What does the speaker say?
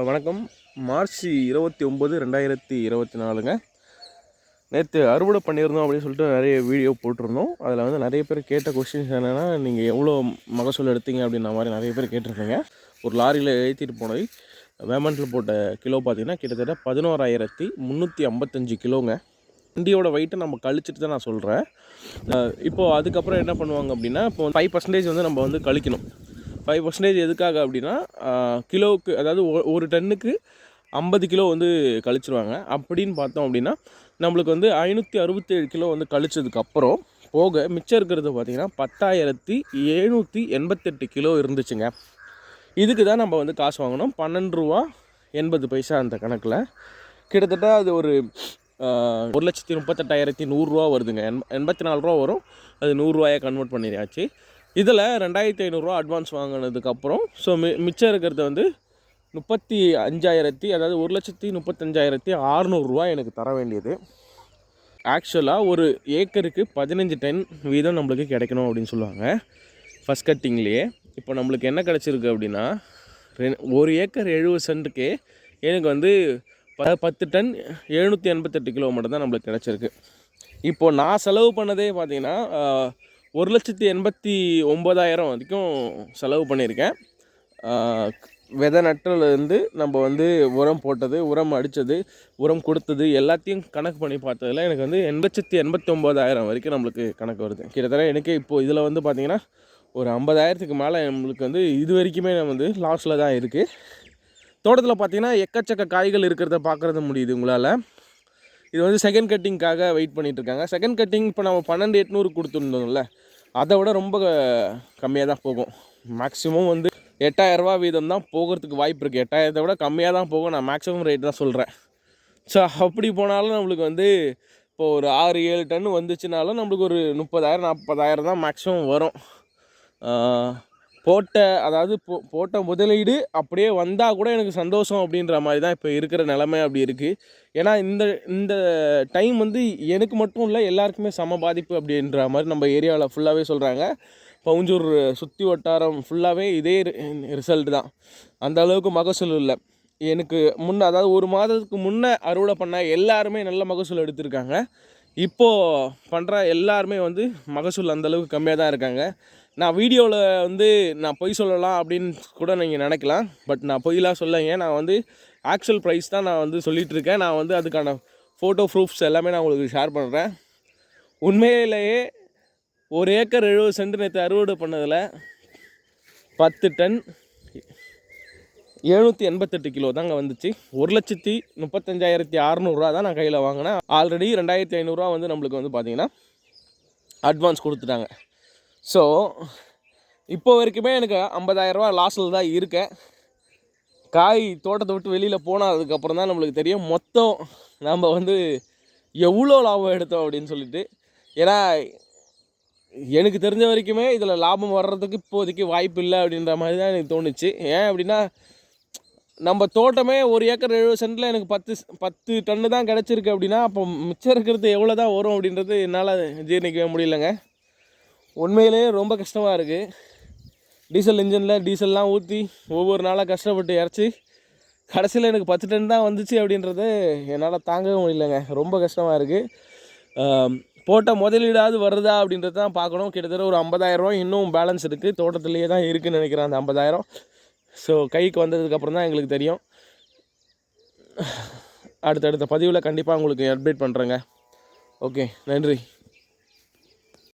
வணக்கம். மார்ச் 29, 2024ங்க. நேற்று அறுவடை பண்ணியிருந்தோம் அப்படின்னு சொல்லிட்டு நிறைய வீடியோ போட்டிருந்தோம். அதில் வந்து நிறைய பேர் கேட்ட கொஸ்டின்ஸ் என்னென்னா, நீங்கள் எவ்வளோ மகசூல் எடுத்தீங்க அப்படின்ற மாதிரி நிறைய பேர் கேட்டிருந்தீங்க. ஒரு லாரியில் ஏற்றிட்டு போனது வேமண்டில் போட்ட கிலோ பார்த்திங்கன்னா கிட்டத்தட்ட 11,355 கிலோங்க. வண்டியோட வெயிட்டை நம்ம கழிச்சிட்டு தான் நான் சொல்கிறேன். இப்போது அதுக்கப்புறம் என்ன பண்ணுவாங்க அப்படின்னா, இப்போ 5% வந்து நம்ம வந்து கழிக்கணும். 5% எதுக்காக அப்படின்னா, கிலோவுக்கு அதாவது ஒரு டன்னுக்கு 50 கிலோ வந்து கழிச்சிருவாங்க. அப்படின்னு பார்த்தோம் அப்படின்னா நம்மளுக்கு வந்து 567 கிலோ வந்து கழிச்சதுக்கப்புறம் போக மிச்சம் இருக்கிறது பார்த்திங்கன்னா 10,788 கிலோ இருந்துச்சுங்க. இதுக்கு தான் நம்ம வந்து காசு வாங்கணும். 12 ரூபா 80 பைசா அந்த கணக்கில். கிட்டத்தட்ட அது ஒரு 1,38,100 வருதுங்க. 84 ரூபா வரும். அது 100 ரூபாயை கன்வெர்ட் பண்ணியாச்சு. இதில் 2,500 அட்வான்ஸ் வாங்கினதுக்கப்புறம் ஸோ மிச்சம் இருக்கிறது வந்து 35,000 அதாவது 1,35,600 எனக்கு தர வேண்டியது. ஆக்சுவலாக ஒரு ஏக்கருக்கு 15 டன் வீதம் நம்மளுக்கு கிடைக்கணும் அப்படின்னு சொல்லுவாங்க ஃபஸ்ட் கட்டிங்லேயே. இப்போ நம்மளுக்கு என்ன கிடச்சிருக்கு அப்படின்னா, ஒரு ஏக்கர் 70 சென்ட்டுக்கே எனக்கு வந்து 10 டன் 788 கிலோ மட்டும் தான் நம்மளுக்கு கிடச்சிருக்கு. இப்போது நான் செலவு பண்ணதே பார்த்திங்கன்னா 1,89,000 வரைக்கும் செலவு பண்ணியிருக்கேன். விதை நட்டுலேருந்து நம்ம வந்து உரம் போட்டது, உரம் அடித்தது, உரம் கொடுத்தது எல்லாத்தையும் கணக்கு பண்ணி பார்த்ததில் எனக்கு வந்து 8,89,000 வரைக்கும் நம்மளுக்கு கணக்கு வருது. கிட்டத்தட்ட எனக்கு இப்போது இதில் வந்து பார்த்திங்கன்னா ஒரு 50,000க்கு மேலே நம்மளுக்கு வந்து இது வரைக்குமே வந்து லாஸில் தான் இருக்குது. தோட்டத்தில் பார்த்திங்கன்னா எக்கச்சக்க காய்கள் இருக்கிறத பார்க்குறது முடியுது உங்களால். இது வந்து செகண்ட் கட்டிங்காக வெயிட் பண்ணிகிட்ருக்காங்க. செகண்ட் கட்டிங் இப்போ நம்ம 12,800 கொடுத்துருந்தோம்ல, அதை விட ரொம்ப கம்மியாக தான் போகும். மேக்ஸிமம் வந்து 8,000 ரூபா வீதம் தான் போகிறதுக்கு வாய்ப்பு இருக்குது. 8,000 விட கம்மியாக தான் போகும். நான் மேக்ஸிமம் ரேட் தான் சொல்கிறேன். ஸோ அப்படி போனாலும் நம்மளுக்கு வந்து இப்போ ஒரு 6-7 டன் வந்துச்சுனாலும் நம்மளுக்கு ஒரு 30,000-40,000 தான் மேக்ஸிமம் வரும். போட்ட முதலீடு அப்படியே வந்தால் கூட எனக்கு சந்தோஷம் அப்படின்ற மாதிரி தான் இப்போ இருக்கிற நிலமை அப்படி இருக்குது. ஏன்னா இந்த டைம் வந்து எனக்கு மட்டும் இல்லை, எல்லாருக்குமே சம பாதிப்பு அப்படின்ற மாதிரி நம்ம ஏரியாவில் ஃபுல்லாகவே சொல்கிறாங்க. பவுஞ்சூர் சுற்றி வட்டாரம் ஃபுல்லாகவே இதே ரிசல்ட் தான். அந்த அளவுக்கு மகசூல் இல்லை. எனக்கு அதாவது ஒரு மாதத்துக்கு முன்னே அறுவடை பண்ண எல்லாருமே நல்ல மகசூல் எடுத்திருக்காங்க. இப்போது பண்ணுற எல்லாருமே வந்து மகசூல் அந்தளவுக்கு கம்மியாக தான் இருக்காங்க. நான் வீடியோவில் வந்து நான் பொய் சொல்லலாம் அப்படின்னு கூட நீங்கள் நினைக்கலாம். பட் நான் பொய்லாம் சொல்லலைங்க. நான் வந்து ஆக்சுவல் ப்ரைஸ் தான் நான் வந்து சொல்லிகிட்ருக்கேன். நான் வந்து அதுக்கான ஃபோட்டோ ப்ரூஃப்ஸ் எல்லாமே நான் உங்களுக்கு ஷேர் பண்ணுறேன். உண்மையிலேயே ஒரு ஏக்கர் 70 சென்ட் நேற்று அறுவடை பண்ணதில் 10 டன் 788 கிலோ தாங்க வந்துச்சு. 1,35,600 தான் நான் கையில் வாங்கினேன். ஆல்ரெடி 2,500 வந்து நம்மளுக்கு வந்து பார்த்திங்கன்னா அட்வான்ஸ் கொடுத்துட்டாங்க. ஸோ இப்போ வரைக்குமே எனக்கு 50,000 லாஸில் தான் இருக்கேன். காய் தோட்டத்தை விட்டு வெளியில் போனதுக்கப்புறம் தான் நம்மளுக்கு தெரியும் மொத்தம் நம்ம வந்து எவ்வளோ லாபம் எடுத்தோம் அப்படின்னு சொல்லிட்டு. ஏன்னா எனக்கு தெரிஞ்ச வரைக்குமே இதில் லாபம் வர்றதுக்கு இப்போதைக்கு வாய்ப்பு இல்லை அப்படின்ற மாதிரி தான் எனக்கு தோணுச்சு. ஏன் அப்படின்னா, நம்ம தோட்டமே ஒரு ஏக்கர் 70 சென்ட்டில் எனக்கு 10 டன்னு தான் கிடச்சிருக்கு அப்படின்னா, அப்போ மிச்சம் இருக்கிறது எவ்வளோ தான் வரும் அப்படின்றது என்னால் ஜீர்ணிக்கவே முடியலைங்க. உண்மையிலேயே ரொம்ப கஷ்டமாக இருக்குது. டீசல் இன்ஜினில் டீசல்லாம் ஊற்றி ஒவ்வொரு நாளாக கஷ்டப்பட்டு இறச்சி கடைசியில் எனக்கு 10 டன் தான் வந்துச்சு அப்படின்றது என்னால் தாங்கவே முடியலைங்க. ரொம்ப கஷ்டமாக இருக்குது. போட்ட முதலீடாவது வருதா அப்படின்றது தான் பார்க்கணும். கிட்டத்தட்ட ஒரு 50,000 இன்னும் பேலன்ஸ் இருக்குது. தோட்டத்துலேயே தான் இருக்குதுன்னு நினைக்கிறேன் அந்த 50,000. ஸோ கைக்கு வந்ததுக்கப்புறம் தான் எங்களுக்கு தெரியும். அடுத்தடுத்த பதிவில் கண்டிப்பாக உங்களுக்கு அப்டேட் பண்ணுறேங்க. ஓகே, நன்றி.